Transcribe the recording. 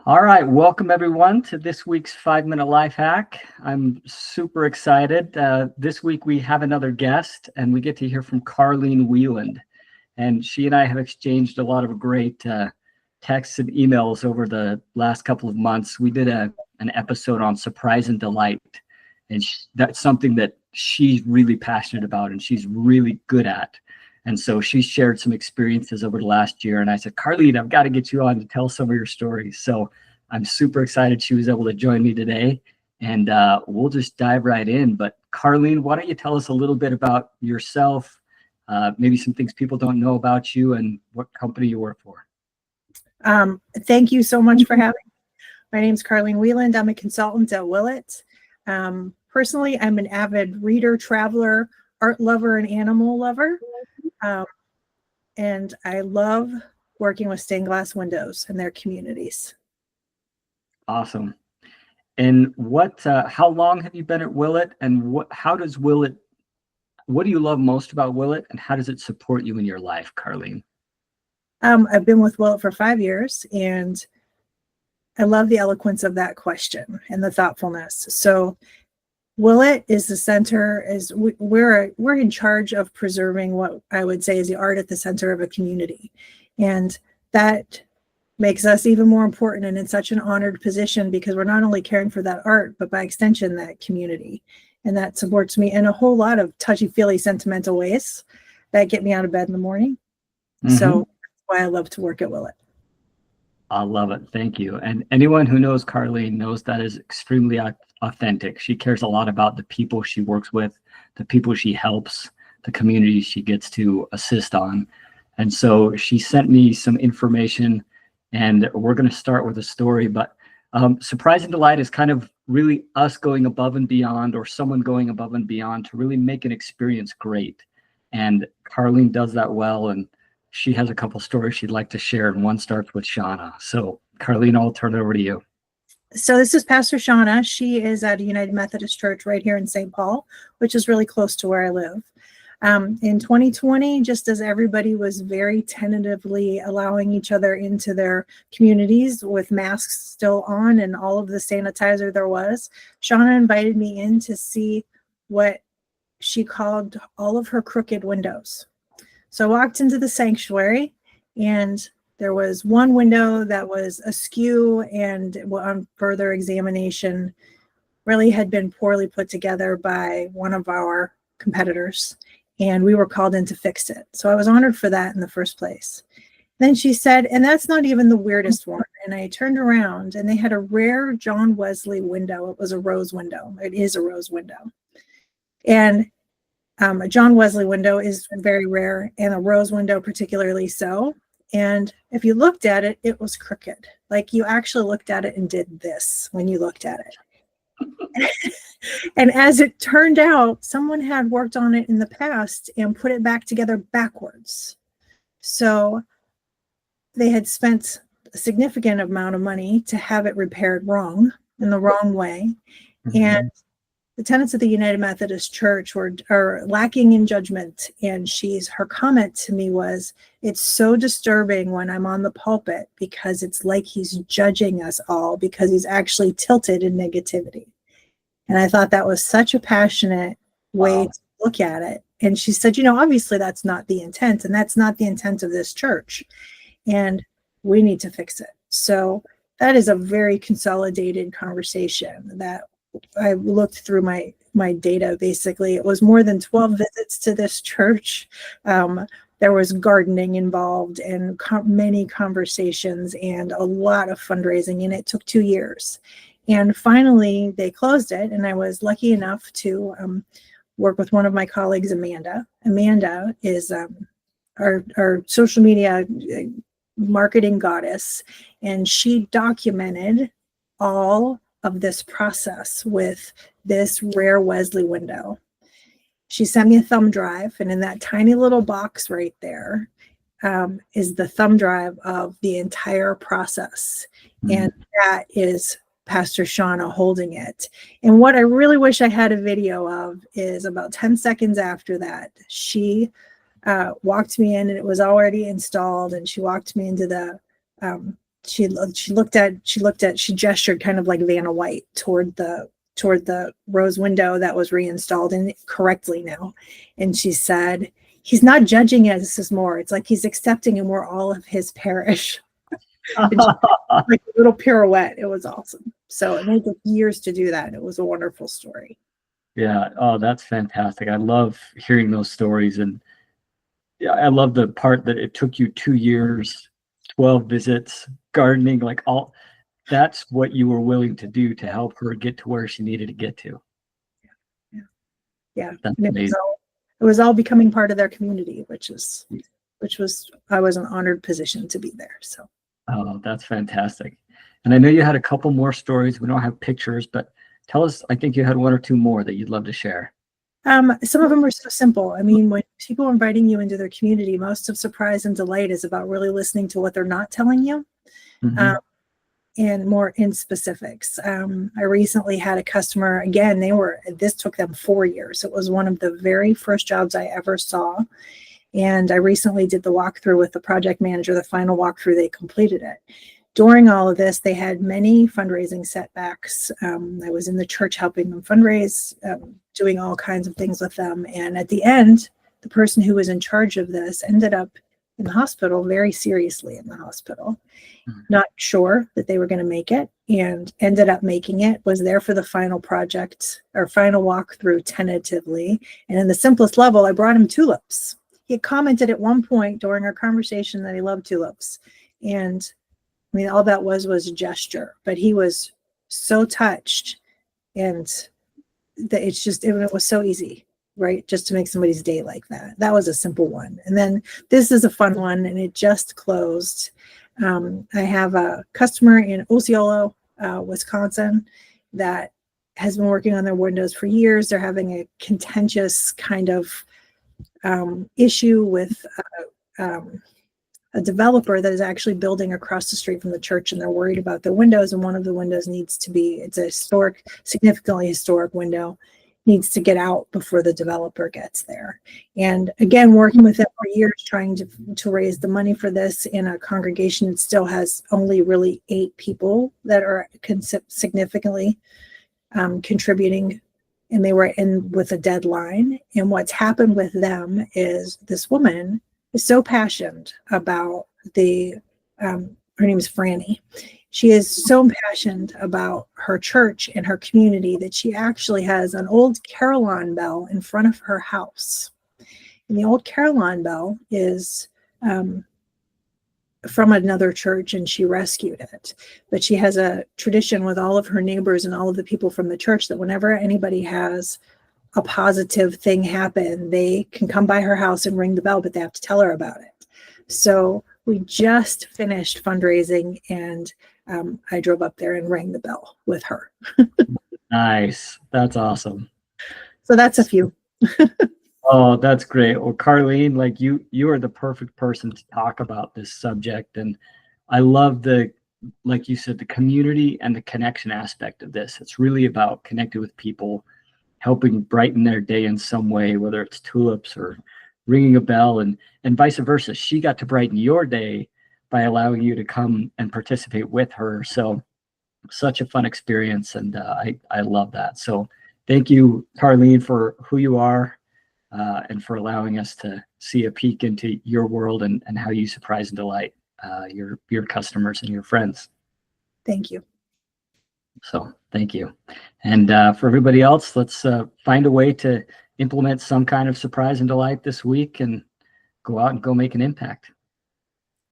All right, welcome everyone to this week's 5-Minute Life Hack. I'm super excited. This week we have another guest and we get to hear from Karlene Wieland. And she and I have exchanged a lot of great texts and emails over the last couple of months. We did an episode on surprise and delight. And that's something that she's really passionate about and she's really good at. And so she shared some experiences over the last year. And I said, Karlene, I've got to get you on to tell some of your stories. So I'm super excited she was able to join me today. And we'll just dive right in. But Karlene, why don't you tell us a little bit about yourself, maybe some things people don't know about you and what company you work for. Thank you so much for having me. My name is Karlene Wieland. I'm a consultant at Willett. Personally, I'm an avid reader, traveler, art lover, and animal lover. And I love working with stained glass windows and their communities. Awesome. And how long have you been at Willett, and what do you love most about Willett, and how does it support you in your life, Karlene? I've been with Willett for 5 years, and I love the eloquence of that question and the thoughtfulness. So Willett is the center, we're in charge of preserving what I would say is the art at the center of a community. And that makes us even more important and in such an honored position because we're not only caring for that art, but by extension, that community. And that supports me in a whole lot of touchy-feely sentimental ways that get me out of bed in the morning. Mm-hmm. So that's why I love to work at Willett. I love it. Thank you. And anyone who knows Karlene knows that is extremely authentic. She cares a lot about the people she works with, the people she helps, the communities she gets to assist on. And so she sent me some information, and we're going to start with a story. But surprise and delight is kind of really us going above and beyond, or someone going above and beyond to really make an experience great. And Karlene does that well. And she has a couple stories she'd like to share, and one starts with Shauna. So Karlene, I'll turn it over to you. So this is Pastor Shauna. She is at a United Methodist Church right here in St. Paul, which is really close to where I live. In 2020, just as everybody was very tentatively allowing each other into their communities with masks still on and all of the sanitizer there was, Shauna invited me in to see what she called all of her crooked windows. So I walked into the sanctuary, and there was one window that was askew and on further examination really had been poorly put together by one of our competitors, and we were called in to fix it. So I was honored for that in the first place. Then she said, and that's not even the weirdest one. And I turned around, and they had a rare John Wesley window. It was a rose window. It is a rose window. And a John Wesley window is very rare, and a rose window particularly so. And if you looked at it, it was crooked. Like you actually looked at it and did this when you looked at it. And as it turned out, someone had worked on it in the past and put it back together backwards. So they had spent a significant amount of money to have it repaired wrong, in the wrong way. Mm-hmm. And the tenants of the United Methodist Church are lacking in judgment. And her comment to me was, it's so disturbing when I'm on the pulpit because it's like he's judging us all because he's actually tilted in negativity. And I thought that was such a passionate way to look at it. And she said, obviously that's not the intent, and that's not the intent of this church. And we need to fix it. So that is a very consolidated conversation that I looked through my data. Basically, it was more than 12 visits to this church. There was gardening involved and many conversations and a lot of fundraising, and it took 2 years. And finally, they closed it, and I was lucky enough to work with one of my colleagues, Amanda. Amanda is our social media marketing goddess, and she documented all of this process with this rare Wesley window. She sent me a thumb drive, and in that tiny little box right there is the thumb drive of the entire process. Mm-hmm. And that is Pastor Shauna holding it. And what I really wish I had a video of is about 10 seconds after that, she walked me in, and it was already installed, and she walked me into the she gestured kind of like Vanna White toward the rose window that was reinstalled and correctly now. And she said, he's not judging us as more. It's like he's accepting and we're all of his parish. Like a little pirouette. It was awesome. So it took years to do that. It was a wonderful story. Yeah. Oh, that's fantastic. I love hearing those stories. And yeah, I love the part that it took you 2 years, 12 visits, gardening, like all that's what you were willing to do to help her get to where she needed to get to. Yeah. That's And amazing. it was all becoming part of their community, which was I was an honored position to be there. So Oh, that's fantastic. And I know you had a couple more stories. We don't have pictures, but tell us, I think you had one or two more that you'd love to share. some of them were so simple. I mean, when people are inviting you into their community, most of surprise and delight is about really listening to what they're not telling you. Mhm. And more in specifics. I recently had a customer, again, this took them 4 years. It was one of the very first jobs I ever saw. And I recently did the walkthrough with the project manager, the final walkthrough, they completed it. During all of this, they had many fundraising setbacks. I was in the church helping them fundraise, doing all kinds of things with them. And at the end, the person who was in charge of this ended up in the hospital, very seriously in the hospital. Not sure that they were going to make it, and ended up making it, was there for the final project or final walkthrough tentatively. And in the simplest level, I brought him tulips. He had commented at one point during our conversation that he loved tulips. And I mean, all that was a gesture, but he was so touched, and that it was so easy, right? Just to make somebody's day like that. That was a simple one. And then this is a fun one, and it just closed. I have a customer in Osceola, Wisconsin, that has been working on their windows for years. They're having a contentious kind of issue with a developer that is actually building across the street from the church, and they're worried about their windows. And one of the windows it's a significantly historic window, needs to get out before the developer gets there. And again, working with them for years, trying to raise the money for this in a congregation that still has only really 8 people that are significantly contributing, and they were in with a deadline. And what's happened with them is this woman is so passionate about her name is Franny. She is so impassioned about her church and her community that she actually has an old Carillon bell in front of her house. And the old Carillon bell is from another church, and she rescued it. But she has a tradition with all of her neighbors and all of the people from the church that whenever anybody has a positive thing happen, they can come by her house and ring the bell, but they have to tell her about it. So we just finished fundraising, and I drove up there and rang the bell with her. Nice. That's awesome. So that's a few. Oh, that's great. Well, Karlene, like you are the perfect person to talk about this subject. And I love like you said, the community and the connection aspect of this. It's really about connecting with people, helping brighten their day in some way, whether it's tulips or ringing a bell, and vice versa. She got to brighten your day by allowing you to come and participate with her. So such a fun experience. And I love that. So thank you, Karlene, for who you are. And for allowing us to see a peek into your world and how you surprise and delight your customers and your friends. Thank you. So thank you. And for everybody else, let's find a way to implement some kind of surprise and delight this week and go out and go make an impact.